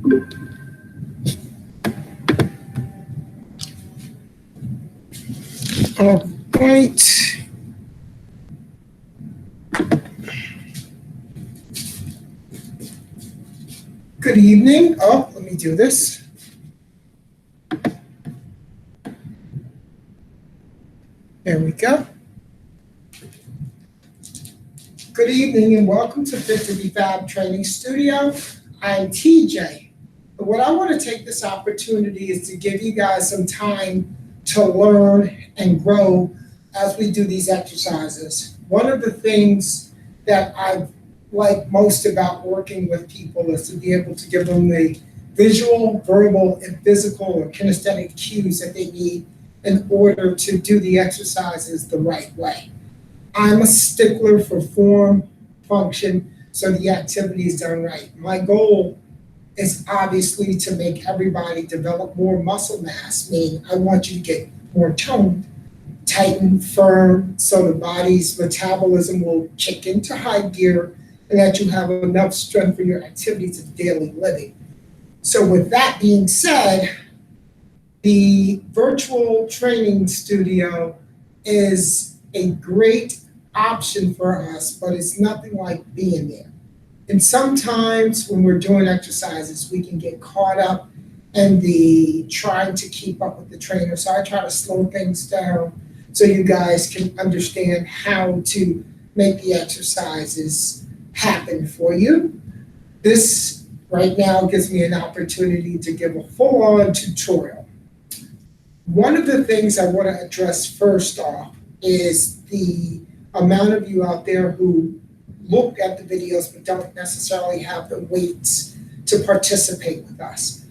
All right. Good evening. Oh, let me do this. There we go. Good evening and welcome to Fit to Be Fab Training Studio. I'm TJ. But what I want to take this opportunity is to give you guys some time to learn and grow as we do these exercises. One of the things that I like most about working with people is to be able to give them the visual, verbal, and physical or kinesthetic cues that they need in order to do the exercises the right way. I'm a stickler for form, function, so the activity is done right. My goal is obviously to make everybody develop more muscle mass, meaning I want you to get more toned, tighten, firm, so the body's metabolism will kick into high gear and that you have enough strength for your activities of daily living. So with that being said, the virtual training studio is a great option for us, but it's nothing like being there. And sometimes when we're doing exercises, we can get caught up in the trying to keep up with the trainer. So I try to slow things down so you guys can understand how to make the exercises happen for you. This right now gives me an opportunity to give a full-on tutorial. One of the things I want to address first off is the amount of you out there who look at the videos but don't necessarily have the weights to participate with us.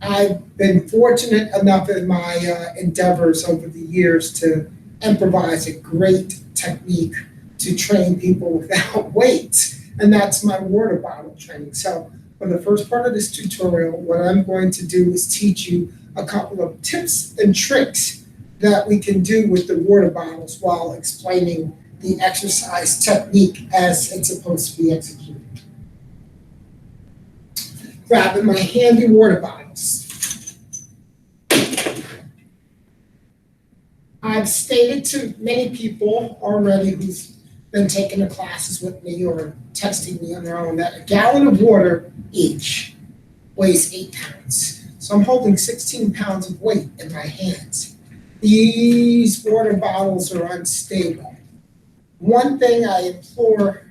I've been fortunate enough in my endeavors over the years to improvise a great technique to train people without weights, and that's my water bottle training. So for the first part of this tutorial, what I'm going to do is teach you a couple of tips and tricks that we can do with the water bottles while explaining the exercise technique as it's supposed to be executed. Grabbing my handy water bottles. I've stated to many people already who's been taking the classes with me or texting me on their own that a gallon of water each weighs 8 pounds. So I'm holding 16 pounds of weight in my hands. These water bottles are unstable. One thing I implore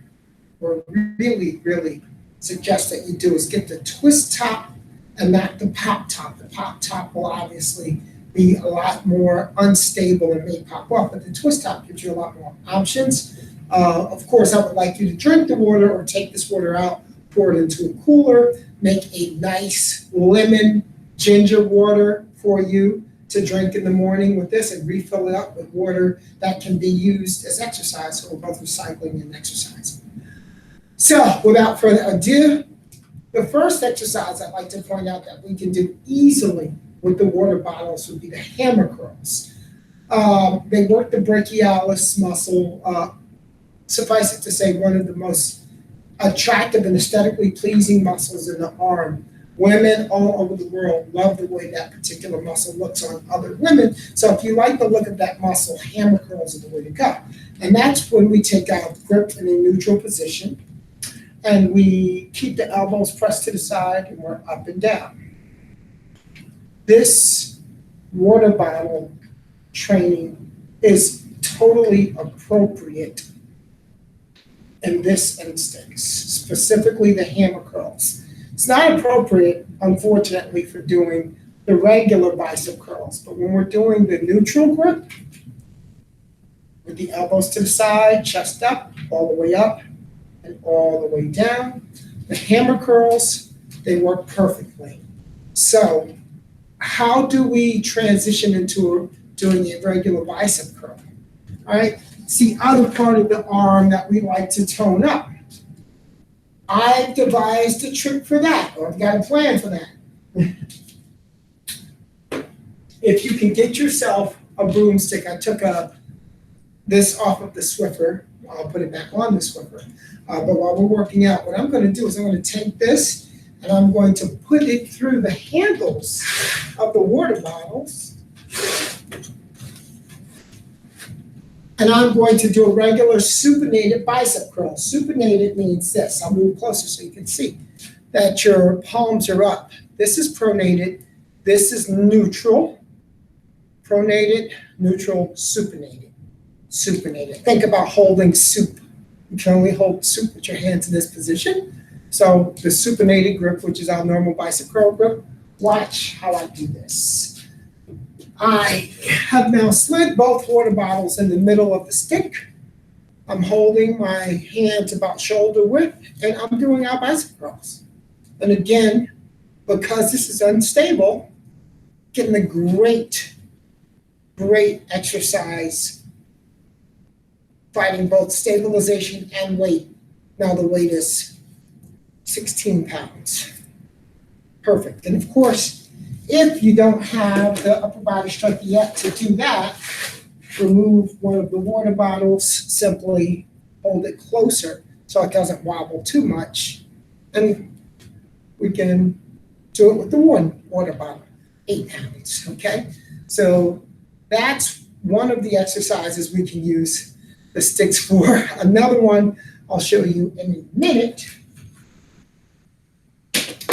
or really suggest that you do is get the twist top and not the pop top. The pop top will obviously be a lot more unstable and may pop off, but the twist top gives you a lot more options. Of course, I would like you to drink the water or take this water out, pour it into a cooler, make a nice lemon ginger water for you to drink in the morning with this and refill it up with water that can be used as exercise. So we're both recycling and exercising. So without further ado, the first exercise I'd like to point out that we can do easily with the water bottles would be the hammer curls. They work the brachialis muscle. Suffice it to say, one of the most attractive and aesthetically pleasing muscles in the arm. Women all over the world love the way that particular muscle looks on other women. So if you like the look of that muscle, hammer curls are the way to go. And that's when we take our grip in a neutral position and we keep the elbows pressed to the side and we're up and down. This water bottle training is totally appropriate in this instance, specifically the hammer curls. It's not appropriate, unfortunately, for doing the regular bicep curls, but when we're doing the neutral grip, with the elbows to the side, chest up, all the way up, and all the way down, the hammer curls, they work perfectly. So how do we transition into doing a regular bicep curl? All right, it's the other part of the arm that we like to tone up. I've devised a trick for that, or I've got a plan for that. If you can get yourself a broomstick, I took this off of the Swiffer. I'll put it back on the Swiffer. But while we're working out, what I'm going to do is I'm going to take this and I'm going to put it through the handles of the water bottles. And I'm going to do a regular supinated bicep curl. Supinated means this. I'll move closer so you can see that your palms are up. This is pronated. This is neutral. Pronated, neutral, supinated. Supinated. Think about holding soup. You can only hold soup with your hands in this position. So the supinated grip, which is our normal bicep curl grip, watch how I do this. I have now slid both water bottles in the middle of the stick. I'm holding my hands about shoulder width, and I'm doing our bicep curls. And again, because this is unstable, getting a great exercise, fighting both stabilization and weight. Now the weight is 16 pounds. Perfect. And of course, if you don't have the upper body strength yet to do that, remove one of the water bottles, simply hold it closer so it doesn't wobble too much. And we can do it with the one water bottle, 8 pounds, okay? So that's one of the exercises we can use the sticks for. Another one I'll show you in a minute.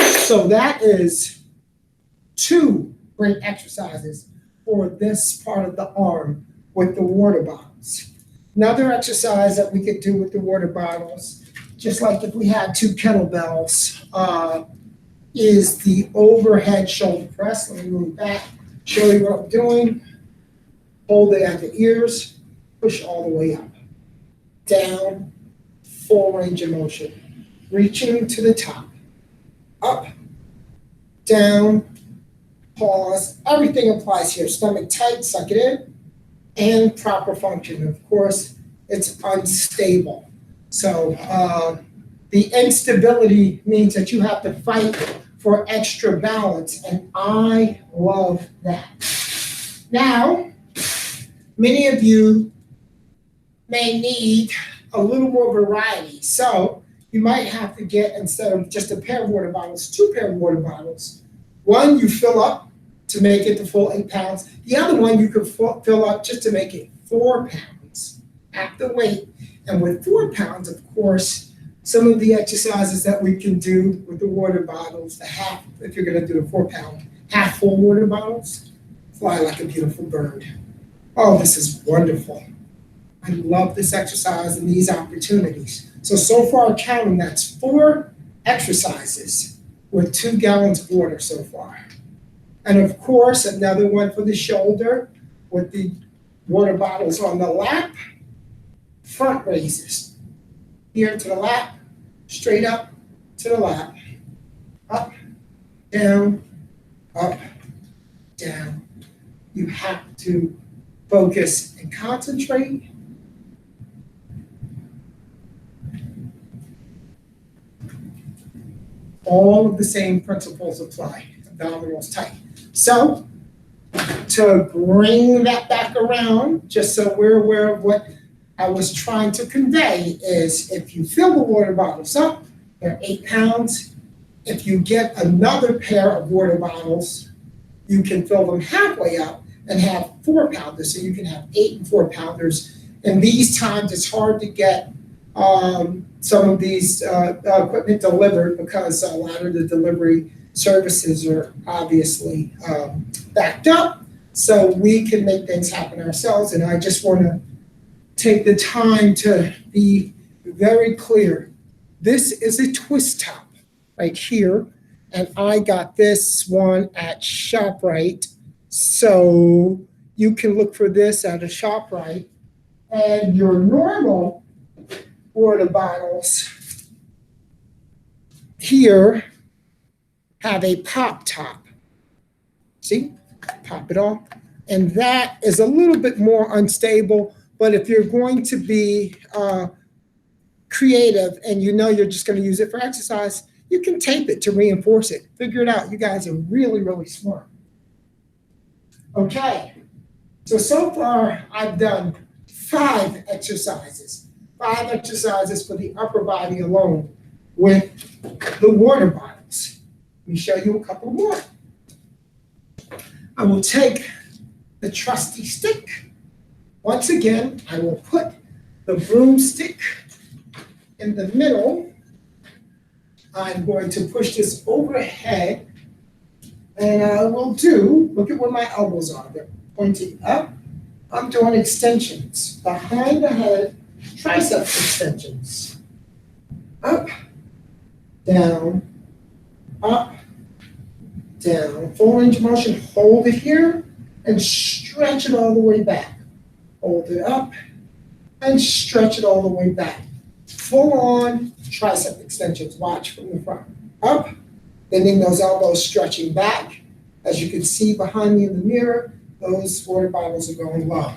So that is 2 great exercises for this part of the arm with the water bottles. Another exercise that we could do with the water bottles, just like if we had 2 kettlebells, is the overhead shoulder press. Let me move back, show you what I'm doing. Hold it at the ears, push all the way up. Down, full range of motion. Reaching to the top. Up, down, pause. Everything applies here. Stomach tight, suck it in, and proper function. Of course, it's unstable. So the instability means that you have to fight for extra balance, and I love that. Now, many of you may need a little more variety. So you might have to get, instead of just a pair of water bottles, 2 pair of water bottles. One you fill up to make it the full 8 pounds. The other one you could fill up just to make it 4 pounds at the weight. And with 4 pounds, of course, some of the exercises that we can do with the water bottles, the half, if you're gonna do the 4 pound, half full water bottles, fly like a beautiful bird. Oh, this is wonderful. I love this exercise and these opportunities. So far counting, that's 4 exercises with 2 gallons of water so far. And of course, another one for the shoulder with the water bottles on the lap, front raises. Here to the lap, straight up to the lap. Up, down, down. You have to focus and concentrate. All of the same principles apply. Abdominals tight. So, to bring that back around, just so we're aware of what I was trying to convey, is if you fill the water bottles up, they're 8 pounds. If you get another pair of water bottles, you can fill them halfway up and have 4 pounders. So you can have 8 and 4 pounders. In these times, it's hard to get some of these equipment delivered because a lot of the delivery services are obviously backed up. So we can make things happen ourselves. And I just want to take the time to be very clear. This is a twist top right here. And I got this one at ShopRite. So you can look for this at a ShopRite. And your normal water bottles here have a pop top. See, pop it off. And that is a little bit more unstable, but if you're going to be creative and you know you're just gonna use it for exercise, you can tape it to reinforce it. Figure it out. You guys are really, really smart. Okay, so far I've done 5 exercises. 5 exercises for the upper body alone with the water bottles. me show you a couple more. I will take the trusty stick. Once again, I will put the broomstick in the middle. I'm going to push this overhead, and I will look at where my elbows are. They're pointing up. I'm doing extensions, behind the head, tricep extensions. Up, down, up, down. Full range of motion, hold it here, and stretch it all the way back. Hold it up, and stretch it all the way back. Full on tricep extensions. Watch from the front. Up, bending those elbows, stretching back. As you can see behind me in the mirror, those water bottles are going low.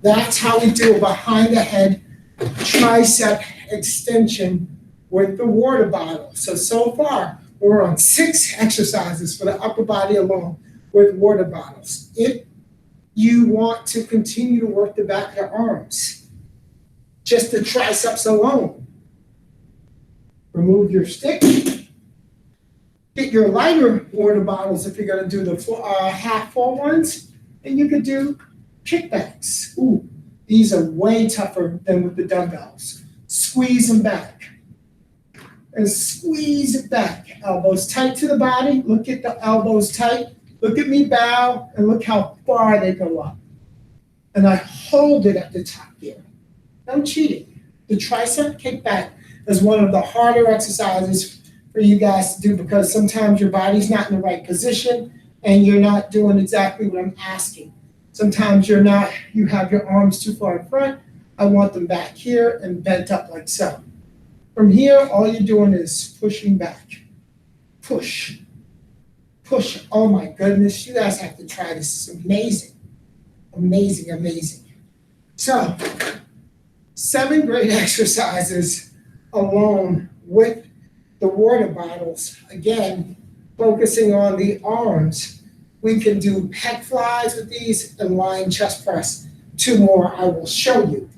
That's how we do a behind the head tricep extension with the water bottle. So far, we're on 6 exercises for the upper body alone with water bottles. If you want to continue to work the back of the arms, just the triceps alone, remove your stick. Get your lighter water bottles if you're going to do the half full ones, and you could do kickbacks. Ooh, these are way tougher than with the dumbbells. Squeeze them back. And squeeze it back. Elbows tight to the body. Look at the elbows tight. Look at me bow, and look how far they go up. And I hold it at the top here. No cheating. The tricep kickback is one of the harder exercises for you guys to do because sometimes your body's not in the right position and you're not doing exactly what I'm asking. Sometimes you have your arms too far in front. I want them back here and bent up like so. From here, all you're doing is pushing back. Push. Push. Oh my goodness, you guys have to try this. It's amazing. Amazing, amazing. So, 7 great exercises alone with the water bottles. Again, focusing on the arms. We can do pec flies with these and lying chest press. 2 more I will show you.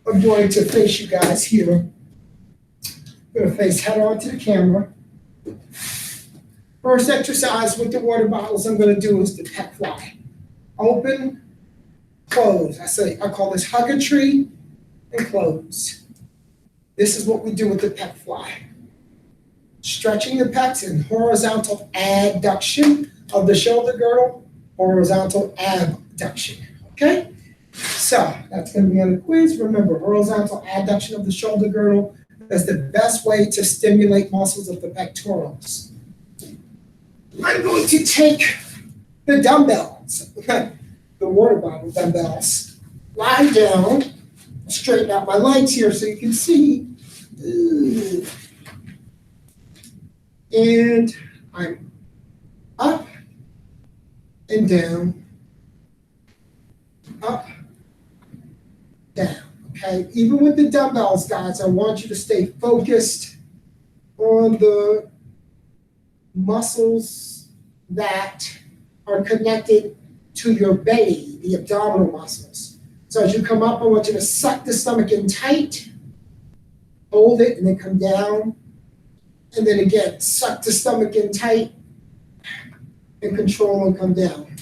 I'm going to face you guys here. I'm going to face head on to the camera. First exercise with the water bottles I'm going to do is the pec fly. Open, close. I call this hug a tree and close. This is what we do with the pec fly. Stretching the pecs in horizontal adduction of the shoulder girdle, horizontal abduction. Okay? So that's going to be on the quiz. Remember, horizontal adduction of the shoulder girdle is the best way to stimulate muscles of the pectorals. I'm going to take the dumbbells, the water bottle dumbbells, lie down, straighten out my legs here so you can see. And I'm up and down, up, down, okay? Even with the dumbbells, guys, I want you to stay focused on the muscles that are connected to your belly, the abdominal muscles. So as you come up, I want you to suck the stomach in tight, hold it, and then come down. And then again, suck the stomach in tight and control and come down.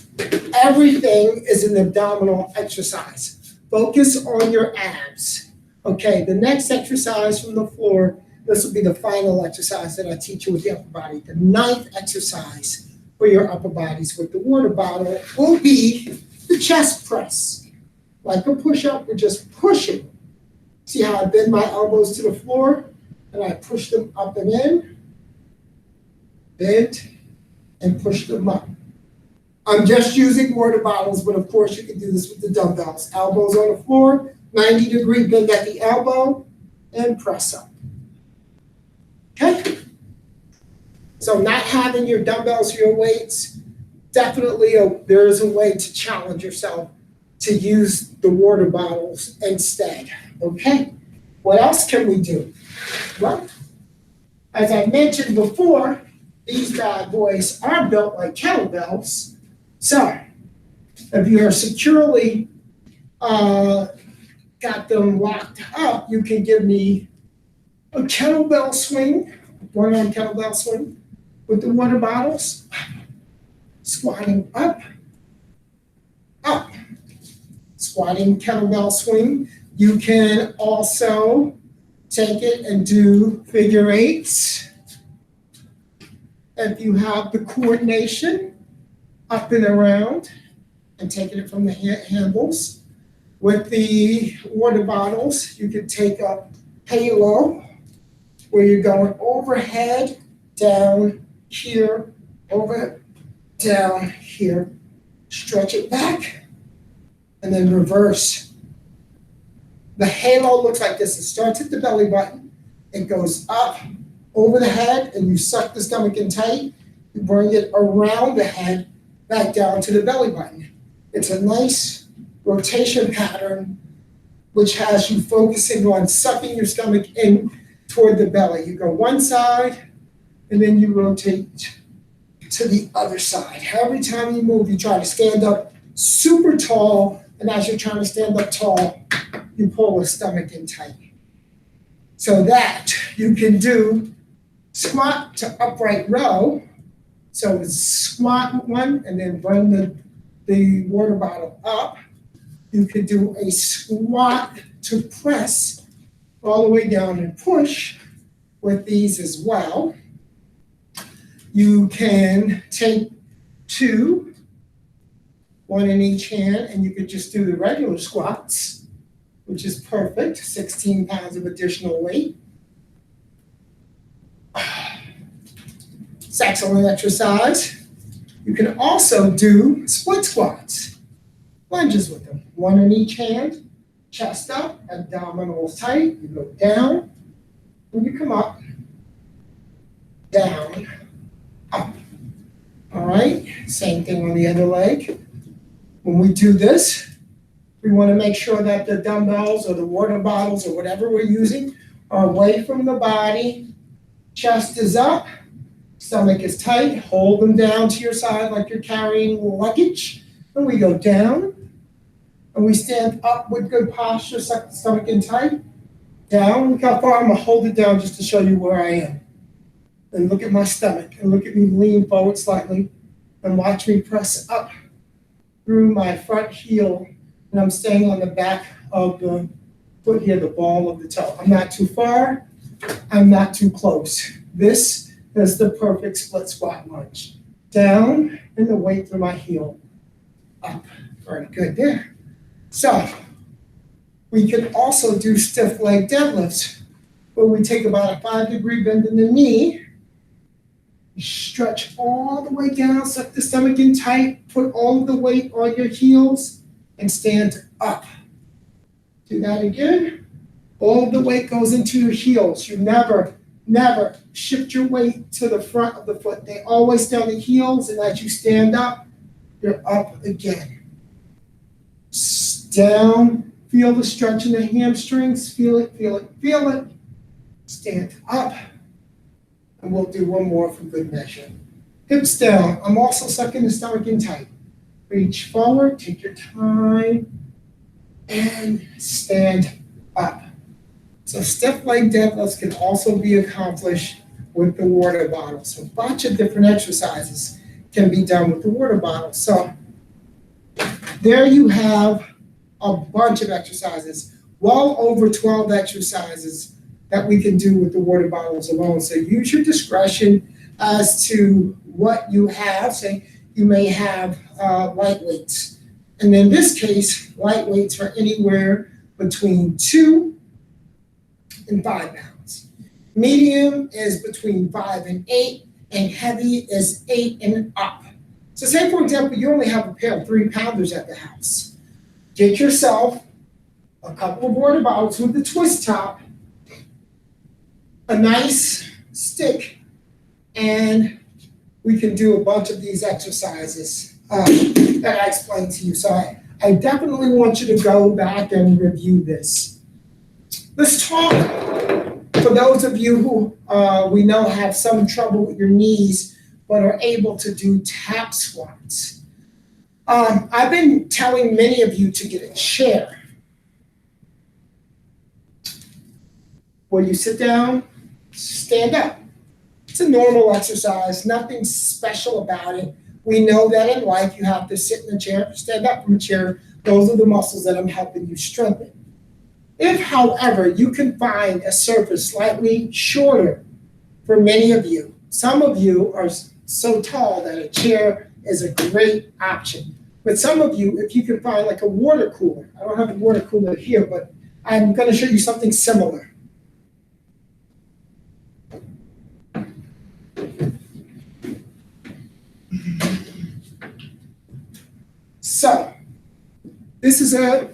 Everything is an abdominal exercise. Focus on your abs. Okay, the next exercise from the floor, this will be the final exercise that I teach you with the upper body. The 9th exercise for your upper bodies with the water bottle will be the chest press. Like a push-up, we're just pushing. See how I bend my elbows to the floor and I push them up and in, bend, and push them up. I'm just using water bottles, but of course you can do this with the dumbbells. Elbows on the floor, 90-degree bend at the elbow, and press up. Okay? So not having your dumbbells or your weights, definitely there is a way to challenge yourself to use the water bottles instead. Okay? What else can we do? Well, as I mentioned before, these bad boys are built like kettlebells. So if you are securely got them locked up, you can give me a kettlebell swing, one arm kettlebell swing with the water bottles, squatting up, up, squatting kettlebell swing. You can also take it and do figure eights. If you have the coordination, up and around, and taking it from the handles. With the water bottles, you can take a halo, where you're going overhead, down here, over, down here. Stretch it back, and then reverse. The halo looks like this. It starts at the belly button. It goes up over the head, and you suck the stomach in tight. You bring it around the head, back down to the belly button. It's a nice rotation pattern, which has you focusing on sucking your stomach in toward the belly. You go one side, and then you rotate to the other side. Every time you move, you try to stand up super tall, and as you're trying to stand up tall, you pull the stomach in tight. So that you can do squat to upright row. So it's squat one, and then bring the water bottle up. You could do a squat to press all the way down and push with these as well. You can take two, one in each hand, and you could just do the regular squats, which is perfect, 16 pounds of additional weight. It's excellent exercise. You can also do split squats, lunges with them. One in each hand, chest up, abdominals tight. You go down, and you come up, down, up. All right, same thing on the other leg. When we do this, we want to make sure that the dumbbells or the water bottles or whatever we're using are away from the body. Chest is up, stomach is tight. Hold them down to your side like you're carrying luggage. And we go down, and we stand up with good posture, suck the stomach in tight. Down, look how far I'm gonna hold it down just to show you where I am. And look at my stomach, and look at me lean forward slightly, and watch me press up through my front heel, and I'm staying on the back of the foot here, the ball of the toe. I'm not too far, I'm not too close. This is the perfect split squat lunge. Down, and the weight through my heel. Up, very good there. So, we can also do stiff leg deadlifts, where we take about a 5-degree bend in the knee, stretch all the way down, suck the stomach in tight, put all of the weight on your heels, and stand up. Do that again. All of the weight goes into your heels. You never shift your weight to the front of the foot. They always stay on the heels, and as you stand up, you're up again. Down, feel the stretch in the hamstrings, feel it, feel it, feel it. Stand up, and we'll do one more for good measure. Hips down, I'm also sucking the stomach in tight. Reach forward, take your time, and stand up. So stiff leg deadlifts can also be accomplished with the water bottle. So a bunch of different exercises can be done with the water bottle. So there you have a bunch of exercises, well over 12 exercises that we can do with the water bottles alone. So use your discretion as to what you have. Say you may have light weights. And in this case, light weights are anywhere between 2 and 5 pounds. Medium is between 5 and 8, and heavy is 8 and up. So say, for example, you only have a pair of 3-pounders at the house. Get yourself a couple of water bottles with the twist top, a nice stick, and we can do a bunch of these exercises that I explained to you. So I definitely want you to go back and review this. Let's talk, for those of you who we know have some trouble with your knees, but are able to do tap squats. I've been telling many of you to get a chair. When you sit down, stand up. It's a normal exercise, nothing special about it. We know that in life you have to sit in a chair, stand up from a chair. Those are the muscles that I'm helping you strengthen. If, however, you can find a surface slightly shorter for many of you, some of you are so tall that a chair is a great option. But some of you, if you can find like a water cooler, I don't have a water cooler here, but I'm going to show you something similar. So, this is a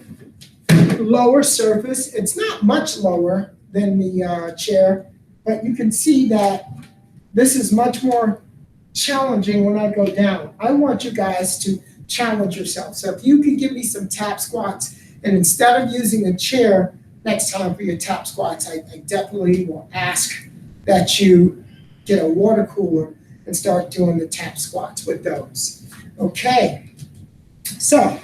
lower surface. It's not much lower than the chair, but you can see that this is much more challenging when I go down. I want you guys to challenge yourself. So if you can give me some tap squats, and instead of using a chair next time for your tap squats, I definitely will ask that you get a water cooler and start doing the tap squats with those. Okay, so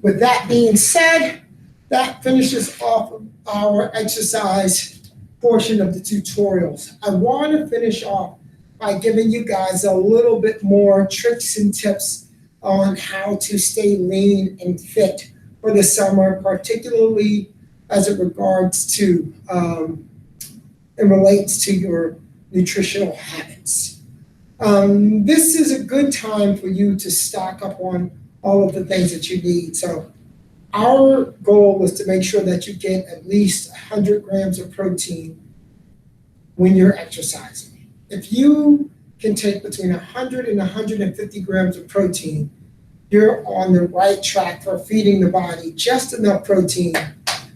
with that being said, that finishes off our exercise portion of the tutorials. I want to finish off by giving you guys a little bit more tricks and tips on how to stay lean and fit for the summer, particularly as it regards to, it relates to your nutritional habits. This is a good time for you to stock up on all of the things that you need. So our goal was to make sure that you get at least 100 grams of protein when you're exercising. If you can take between 100 and 150 grams of protein, you're on the right track for feeding the body just enough protein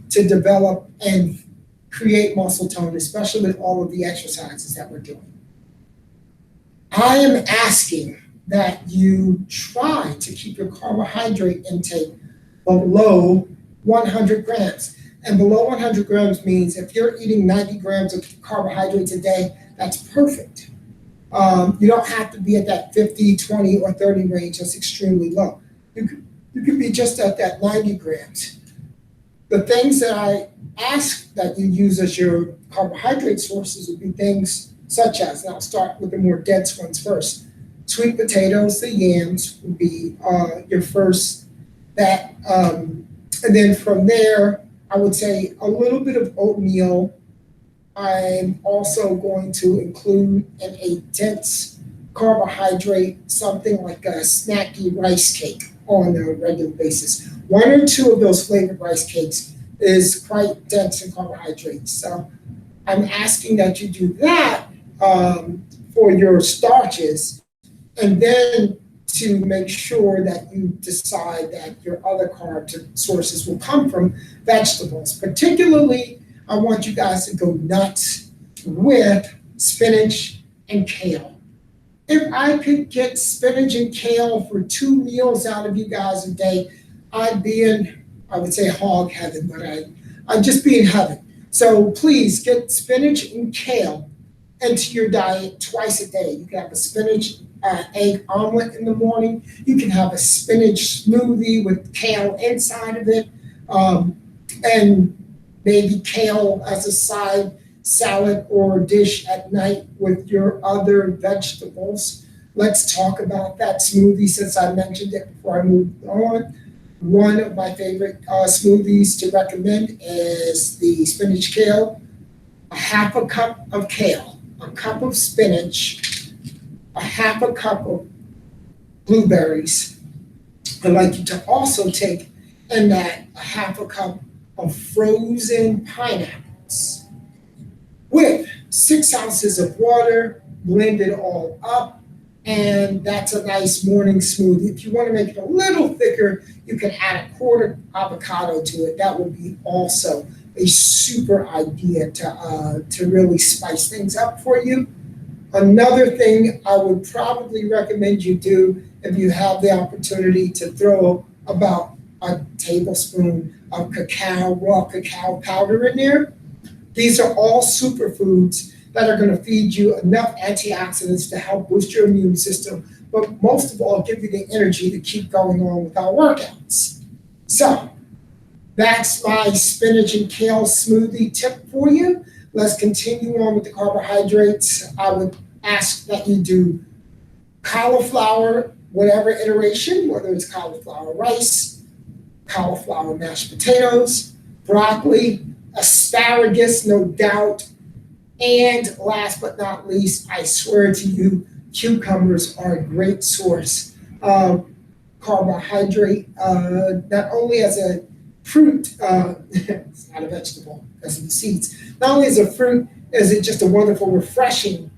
to develop and create muscle tone, especially with all of the exercises that we're doing. I am asking that you try to keep your carbohydrate intake below 100 grams. And below 100 grams means if you're eating 90 grams of carbohydrates a day, that's perfect. You don't have to be at that 50, 20, or 30 range. That's extremely low. You could be just at that 90 grams. The things that I ask that you use as your carbohydrate sources would be things such as, and I'll start with the more dense ones first. Sweet potatoes, the yams would be your first bet. And then from there, I would say a little bit of oatmeal. I'm also going to include in a dense carbohydrate, something like a snacky rice cake on a regular basis. One or two of those flavored rice cakes is quite dense in carbohydrates. So I'm asking that you do that for your starches, and then to make sure that you decide that your other carb sources will come from vegetables. Particularly, I want you guys to go nuts with spinach and kale. If I could get spinach and kale for 2 meals out of you guys a day, I'd be in, I would say hog heaven, but I'd just be in heaven. So please get spinach and kale into your diet twice a day. You can have a spinach egg omelet in the morning. You can have a spinach smoothie with kale inside of it, and maybe kale as a side salad or dish at night with your other vegetables. Let's talk about that smoothie since I mentioned it before I moved on. One of my favorite smoothies to recommend is the spinach kale. A half a cup of kale, a cup of spinach, a half a cup of blueberries. I'd like you to also take in that a half a cup of frozen pineapples with 6 ounces of water, blend it all up, and that's a nice morning smoothie. If you want to make it a little thicker, you can add a quarter avocado to it. That would be also a super idea to really spice things up for you. Another thing I would probably recommend you do if you have the opportunity to throw about a tablespoon of raw cacao powder in there. These are all superfoods that are going to feed you enough antioxidants to help boost your immune system, but most of all, give you the energy to keep going on with our workouts. So that's my spinach and kale smoothie tip for you. let's continue on with the carbohydrates. I would ask that you do cauliflower, whatever iteration, whether it's cauliflower rice, cauliflower mashed potatoes, broccoli, asparagus, no doubt. And last but not least, I swear to you, cucumbers are a great source of carbohydrate, not only as a fruit, it's not a vegetable because of the seeds, not only as a fruit is it just a wonderful refreshing,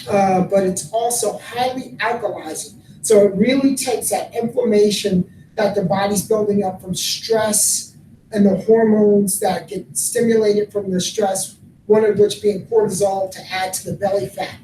but it's also highly alkalizing. So it really takes that inflammation that the body's building up from stress and the hormones that get stimulated from the stress, one of which being cortisol, to add to the belly fat.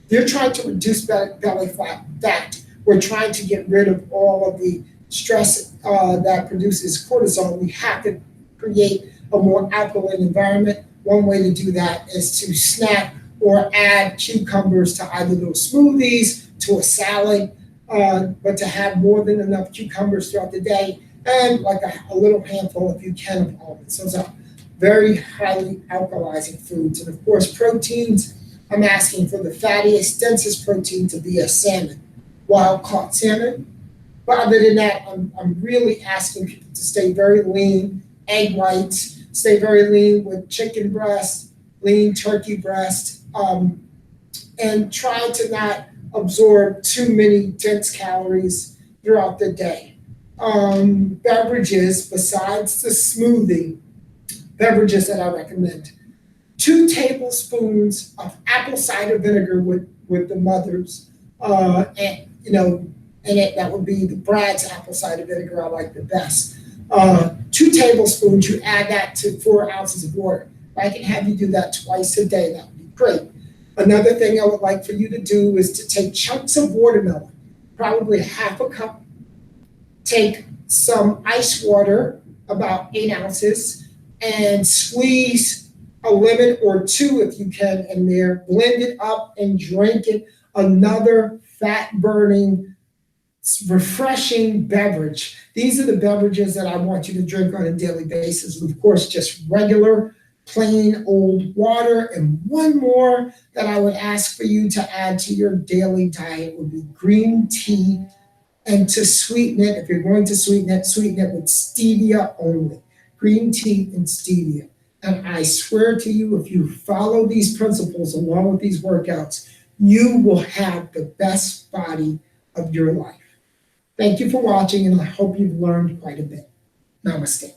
You're trying to reduce belly fat. We're trying to get rid of all of the stress that produces cortisol. We have to create a more alkaline environment. One way to do that is to snap or add cucumbers to either those smoothies, to a salad, but to have more than enough cucumbers throughout the day, and like a little handful if you can of almonds. Those are very highly alkalizing foods. And of course, proteins, I'm asking for the fattiest, densest protein to be a salmon, wild caught salmon. But other than that, I'm really asking people to stay very lean, egg whites, stay very lean with chicken breast, lean turkey breast, and try to not absorb too many dense calories throughout the day. Beverages, besides the smoothie, beverages that I recommend: 2 tablespoons of apple cider vinegar with the mothers, and in it, that would be the Brad's apple cider vinegar I like the best. 2 tablespoons, you add that to 4 ounces of water. If I can have you do that twice a day, that would be great. Another thing I would like for you to do is to take chunks of watermelon, probably ½ a cup. Take some ice water, about 8 ounces, and squeeze a lemon or 2 if you can in there. Blend it up and drink it. Another fat-burning, refreshing beverage. These are the beverages that I want you to drink on a daily basis. Of course, just regular, plain old water. And one more that I would ask for you to add to your daily diet would be green tea. And to sweeten it, if you're going to sweeten it with stevia only. Green tea and stevia. And I swear to you, if you follow these principles along with these workouts, you will have the best body of your life. Thank you for watching, and I hope you've learned quite a bit. Namaste.